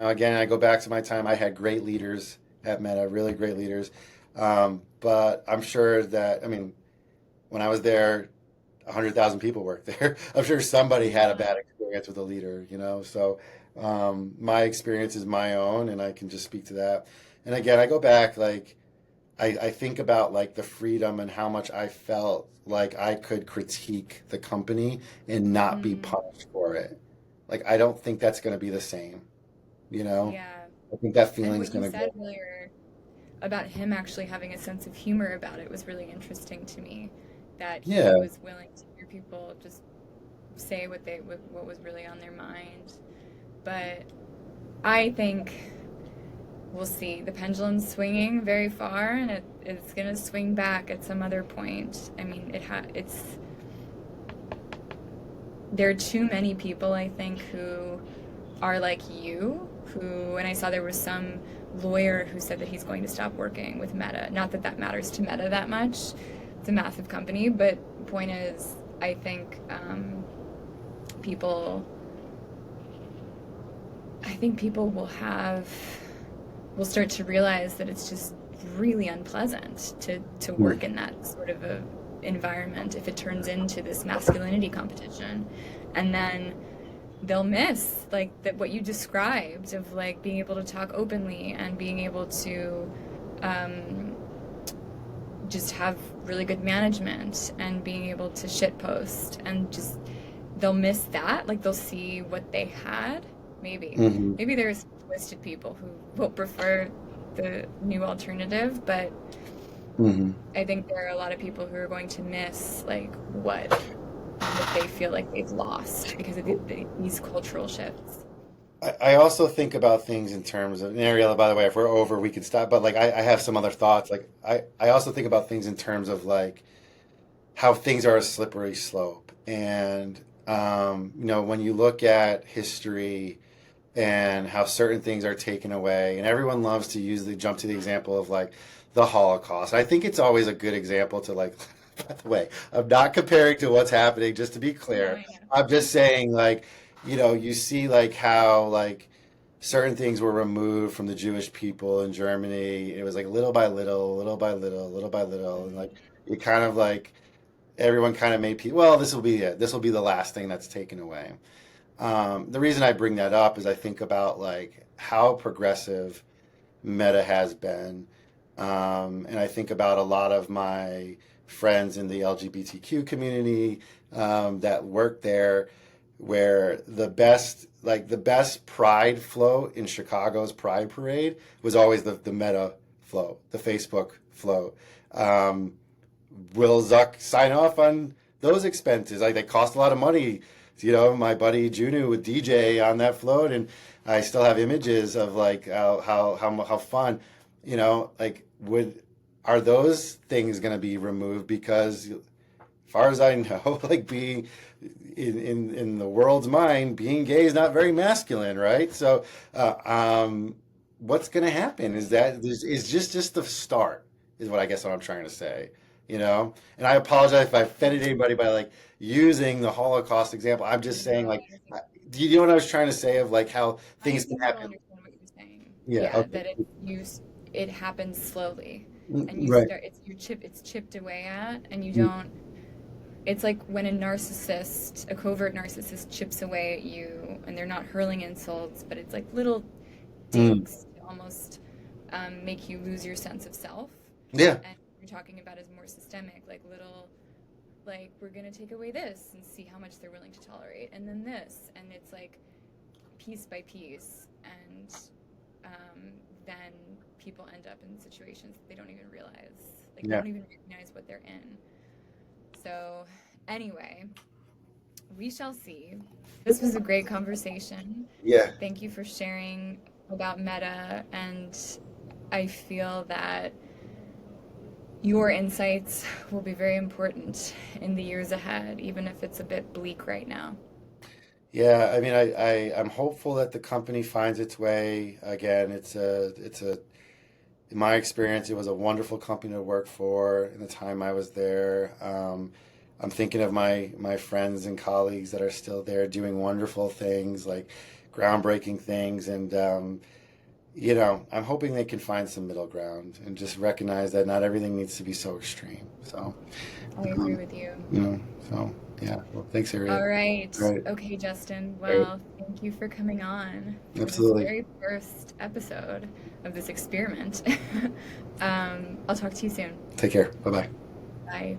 Now, again, I go back to my time. I had great leaders at Meta, really great leaders. But I'm sure that, I mean, when I was there, 100,000 people worked there. I'm sure somebody had a Yeah. bad experience with a leader, So my experience is my own, and I can just speak to that. And again, I go back, like, I think about like the freedom and how much I felt like I could critique the company and not be Mm, punished for it. Like, I don't think that's going to be the same, you know? yeah. I think that And feeling's what you going to said go. earlier about him actually having a sense of humor about it was really interesting to me. That he Yeah. was willing to hear people just say what was really on their mind. But I think we'll see. The pendulum's swinging very far, and it's gonna swing back at some other point. I mean, it's there are too many people, I think, who are like you, who, and I saw there was some lawyer who said that he's going to stop working with Meta. Not that that matters to Meta that much. It's a massive company, but point is, I think people, I think people will start to realize that it's just really unpleasant to Mm. work in that sort of a environment if it turns into this masculinity competition, and then they'll miss like that what you described of like being able to talk openly and being able to um, just have really good management and being able to shit post and just they'll miss that, like they'll see what they had. Hmm. Maybe there's twisted people who will prefer the new alternative, but Hmm. I think there are a lot of people who are going to miss like what they feel like they've lost because of these cultural shifts. I also think about things in terms of, and Ariella, by the way, if we're over, we can stop. But like, I have some other thoughts. Like, I also think about things in terms of like how things are a slippery slope. And, when you look at history and how certain things are taken away, and everyone loves to use the jump to the example of like the Holocaust. I think it's always a good example to like, by the way, I'm not comparing to what's happening, just to be No, clear. I know. I'm just saying, like, you see like how like certain things were removed from the Jewish people in Germany. It was like little by little, little by little, little by little, and like it kind of like everyone kind of made people, well, this will be it. This will be the last thing that's taken away. The reason I bring that up is I think about like how progressive Meta has been, and I think about a lot of my friends in the LGBTQ community that work there, where the best Pride float in Chicago's Pride Parade was always the Meta float, the Facebook float. Um, will Zuck sign off on those expenses? Like they cost a lot of money. My buddy Junu would DJ on that float, and I still have images of like how fun. Like would are those things going to be removed? Because, as far as I know, like being in the world's mind, being gay is not very masculine, right? So, what's going to happen is just the start, is what I guess what I'm trying to say. And I apologize if I offended anybody by like using the Holocaust example. I'm just saying, No, like, do you know what I was trying to say of like how I things can think I happen? understand what you're saying. Yeah. Yeah, Okay. that it happens slowly, and you Right. start it's chipped away at, and you Mm. don't. It's like when a covert narcissist, chips away at you, and they're not hurling insults, but it's like little Mm. digs to almost make you lose your sense of self. Yeah. And what you're talking about is more systemic, like little, like we're gonna take away this and see how much they're willing to tolerate, and then this, and it's like piece by piece, and then people end up in situations that they don't even realize, like they Yeah. don't even recognize what they're in. So, anyway, we shall see. This was a great conversation. Yeah. Thank you for sharing about Meta, and I feel that your insights will be very important in the years ahead, even if it's a bit bleak right now. Yeah, I mean, I'm hopeful that the company finds its way. Again, in my experience, it was a wonderful company to work for in the time I was there. I'm thinking of my friends and colleagues that are still there doing wonderful things, like groundbreaking things. And, I'm hoping they can find some middle ground and just recognize that not everything needs to be so extreme. So, I agree um, with you. you know, so yeah. Well, thanks, Harriet. All right. All right. Okay, Justin. All right. Well, thank you for coming on for this Absolutely. very first episode of this experiment. I'll talk to you soon. Take care. Bye bye. Bye.